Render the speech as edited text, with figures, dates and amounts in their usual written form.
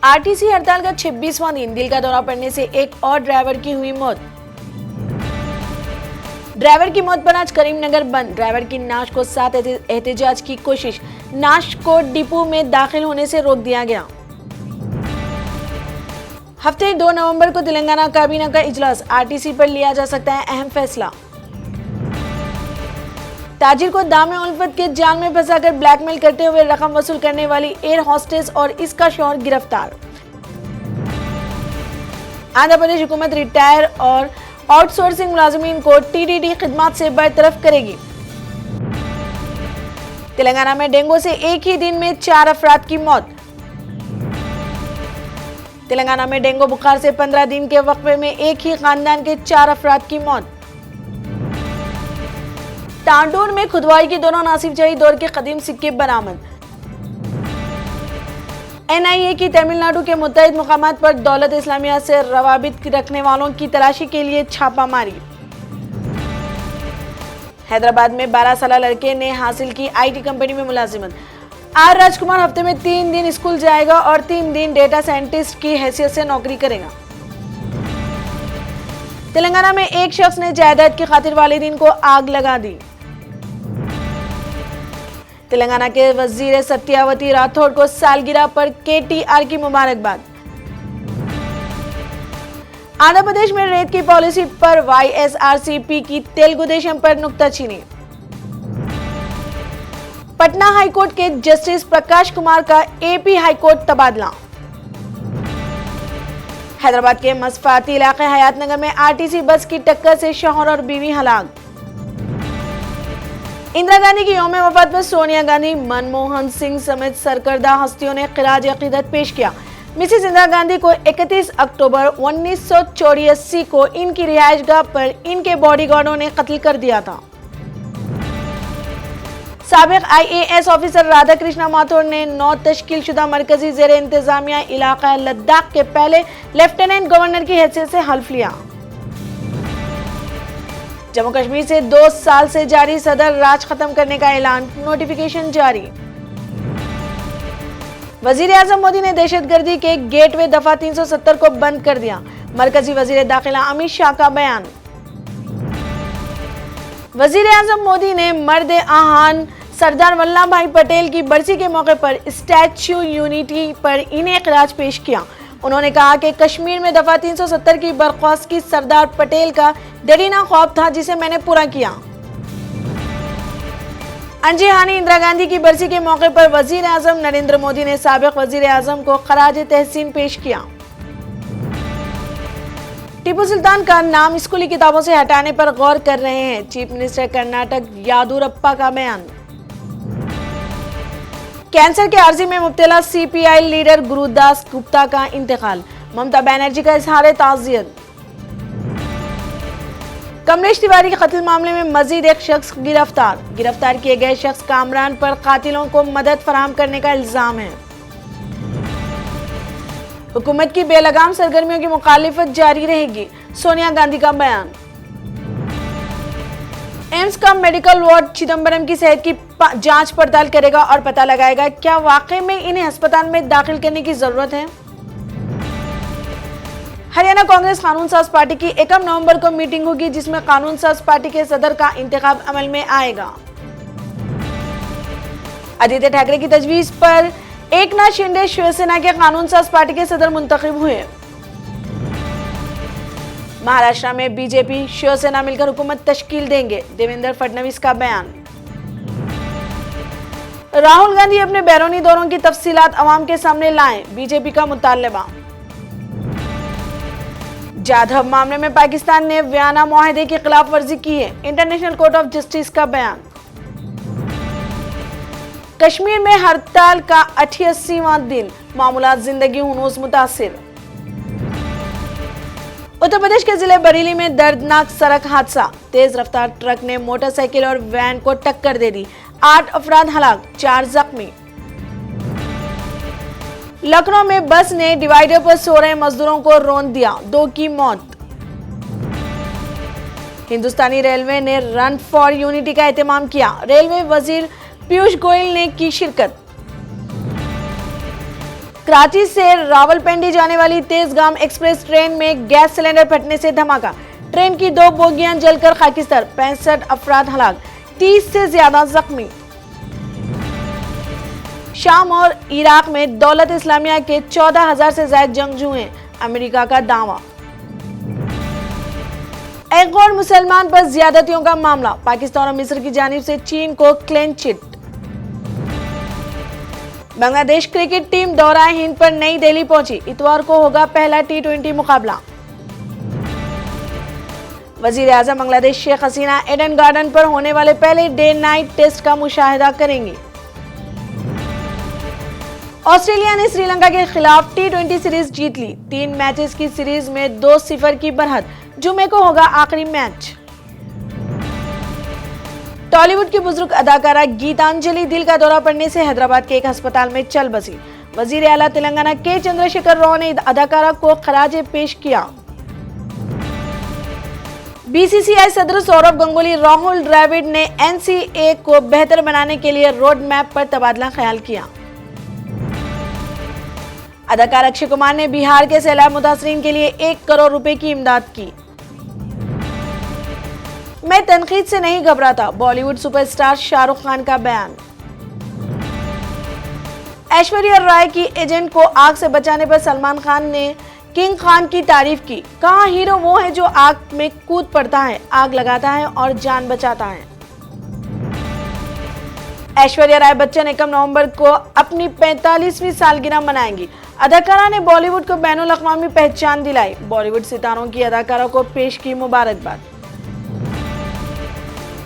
RTC हड़ताल का 26वां दिन, दिल का दौरा पड़ने से एक और ड्राइवर की हुई मौत। ड्राइवर की मौत पर आज करीमनगर बंद। ड्राइवर की नाश को साथ एहतजाज की कोशिश। नाश को डिपो में दाखिल होने से रोक दिया गया। हफ्ते 2 नवंबर को तेलंगाना काबीना का इजलास। आरटीसी पर लिया जा सकता है अहम फैसला। ताजिर को दामे उल्फत के जाल में फंसाकर ब्लैकमेल करते हुए रकम वसूल करने वाली एयर होस्टेस और इसका शौहर गिरफ्तार। आंध्र प्रदेश हुकूमत रिटायर और आउटसोर्सिंग मुलाजिमीन को टीडीडी खिदमत से बरतरफ करेगी। तेलंगाना में डेंगू से एक ही दिन में 4 अफराद की मौत। तेलंगाना में डेंगू बुखार से 15 दिन के वक्फे में एक ही खानदान के 4 अफराद की मौत। तांडूर में खुदवाई की दोनों नासिब-जाही दौर के कदीम सिक्के बरामद। एनआईए की तमिलनाडु के मुत्तहिद मुकामात पर दौलत इस्लामिया से रवाबित रखने वालों की तलाशी के लिए छापामारी। हैदराबाद में 12 साल लड़के ने हासिल की आईटी कंपनी में मुलाजिमत। आर राजकुमार हफ्ते में 3 दिन स्कूल जाएगा और 3 दिन डेटा साइंटिस्ट की हैसियत से नौकरी करेगा। तेलंगाना में एक शख्स ने जायदाद की खातिर वालिदैन को आग लगा दी। तेलंगाना के वजीर सत्यावती राठौड़ को सालगिरह पर केटीआर की मुबारकबाद। आंध्र प्रदेश में रेत की पॉलिसी पर वाईएसआरसीपी की तेलुगु देशम पर नुक्ताचीनी। पटना हाईकोर्ट के जस्टिस प्रकाश कुमार का एपी हाईकोर्ट तबादला। हैदराबाद के मसफाती इलाके हयातनगर में आरटीसी बस की टक्कर से शौहर और बीवी हलाक। इंदिरा गांधी की यौम वफात पर सोनिया गांधी, मनमोहन सिंह समेत सरकर्दा हस्तियों ने खिराज अकीदत पेश किया। मिसेस इंदिरा गांधी को 31 अक्टूबर 1984 को इनकी रिहायशगाह पर इनके बॉडीगार्डों ने कत्ल कर दिया था। साबिक आईएएस ऑफिसर राधा कृष्णा माथुर ने 9 तश्कीलशुदा मरकजी ज़ेर इंतजामिया इलाका लद्दाख के पहले लेफ्टिनेंट गवर्नर की हैसियत से हल्फ लिया। जम्मू कश्मीर से 2 साल से जारी सदर राज खत्म करने का ऐलान, नोटिफिकेशन जारी। वजीर आजम मोदी ने दहशतगर्दी के गेटवे दफा 370 को बंद कर दिया। मरकजी वजीर दाखिला अमित शाह का बयान। वजीर आजम मोदी ने मर्द आहान सरदार वल्लभ भाई पटेल की बरसी के मौके पर स्टैच्यू यूनिटी पर इन्हें इखराज पेश किया। उन्होंने कहा कि कश्मीर में दफा 370 की बर्खास्तगी सरदार पटेल का दरीना ख्वाब था, जिसे मैंने पूरा किया। अंजीहानी इंदिरा गांधी की बरसी के मौके पर वजीर आजम नरेंद्र मोदी ने साबिक वजीर आजम को खराज तहसीन पेश किया। टीपू सुल्तान का नाम स्कूली किताबों से हटाने पर गौर कर रहे हैं, चीफ मिनिस्टर कर्नाटक यादूरप्पा का बयान। कैंसर के आर्जी में मुब्तला सीपीआई लीडर गुरुदास गुप्ता का इंतकाल। ममता बनर्जी का इजहार ताज़ियत। कमलेश तिवारी के कत्ल मामले में मजीद एक शख्स गिरफ्तार। गिरफ्तार किए गए शख्स कामरान पर कातिलों को मदद फराहम करने का इल्जाम है। हुकूमत की बेलगाम सरगर्मियों की मुखालिफत जारी रहेगी, सोनिया गांधी का बयान। एम्स का मेडिकल वार्ड चिदंबरम की सेहत की जांच पड़ताल करेगा और पता लगाएगा क्या वाकई में इन्हें अस्पताल में दाखिल करने की जरूरत है। हरियाणा कांग्रेस कानून साज पार्टी की 1 नवंबर को मीटिंग होगी, जिसमें कानून साज पार्टी के सदर का इंतखाब अमल में आएगा। आदित्य ठाकरे की तजवीज पर एकनाथ शिंदे शिवसेना के कानून साज पार्टी के सदर मुंतखब हुए। महाराष्ट्र में बीजेपी शिवसेना मिलकर हुकूमत तश्कील देंगे, देवेंद्र फडणवीस का बयान। राहुल गांधी अपने बैरूनी दौरों की तफसीलात अवाम के सामने लाएं, बीजेपी का मुतालबा। जाधव मामले में पाकिस्तान ने वियना मुआहदे की खिलाफ वर्जी की है, इंटरनेशनल कोर्ट ऑफ जस्टिस का बयान। कश्मीर में हड़ताल का 88वां दिन, मामूलात जिंदगी हुनूस मुतासिर। उत्तर प्रदेश के जिले बरेली में दर्दनाक सड़क हादसा, तेज रफ्तार ट्रक ने मोटरसाइकिल और वैन को टक्कर दे दी, 8 अफराद हलाक, 4 जख्मी। लखनऊ में बस ने डिवाइडर पर सो रहे मजदूरों को रौंद दिया, 2 की मौत। हिंदुस्तानी रेलवे ने रन फॉर यूनिटी का एहतमाम किया, रेलवे वजीर पीयूष गोयल ने की शिरकत। कराची से रावलपिंडी जाने वाली तेजगाम एक्सप्रेस ट्रेन में गैस सिलेंडर फटने से धमाका। ट्रेन की 2 बोगियां जलकर खाकिस्तान, 65 अफराद हलाक, 30 से ज्यादा जख्मी। शाम और इराक में दौलत इस्लामिया के 14,000 से ज्यादा जंगजू हैं, अमेरिका का दावा। एक और मुसलमान पर ज्यादतियों का मामला, पाकिस्तान और मिस्र की जानिब से चीन को clean chit. Bangladesh cricket team दौरा हिंद पर नई दिल्ली पहुंची, इतवार को होगा पहला T20 मुकाबला। वजीर आजम बांग्लादेश शेख हसीना एडन गार्डन पर होने वाले पहले डे नाइट टेस्ट का मुशाहिदा करेंगी। ऑस्ट्रेलिया ने श्रीलंका के खिलाफ T20 सीरीज जीत ली, 3 मैचेस की सीरीज में 2-0 की बढ़त। जुमे को होगा आखिरी मैच। टॉलीवुड की बुजुर्ग अदाकारा गीतांजलि दिल का दौरा पड़ने से हैदराबाद के एक अस्पताल में चल बसी। वजीर आला तेलंगाना के चंद्रशेखर राव ने अदाकारा को खराजे पेश किया। BCCI सदर सौरव गंगुली राहुल द्रविड़ ने NCA को बेहतर बनाने के लिए रोड मैप पर तबादला ख्याल किया। अदाकार अक्षय कुमार ने बिहार के सैलाब मुतासरीन के लिए 1 करोड़ रुपए की इमदाद की। मैं तनकीद से नहीं घबराता, बॉलीवुड सुपरस्टार शाहरुख खान का बयान। ऐश्वर्या राय की एजेंट को आग से बचाने पर सलमान खान ने किंग खान की तारीफ की। कहा, हीरो वो है जो आग में कूद पड़ता है, आग लगाता है और जान बचाता है। ऐश्वर्या राय बच्चन 1 नवंबर को अपनी 45वीं सालगिरह मनाएंगी। अदाकारा ने बॉलीवुड को बैनुल अक़वामी पहचान दिलाई। बॉलीवुड सितारों की अदाकारा को पेश की मुबारकबाद।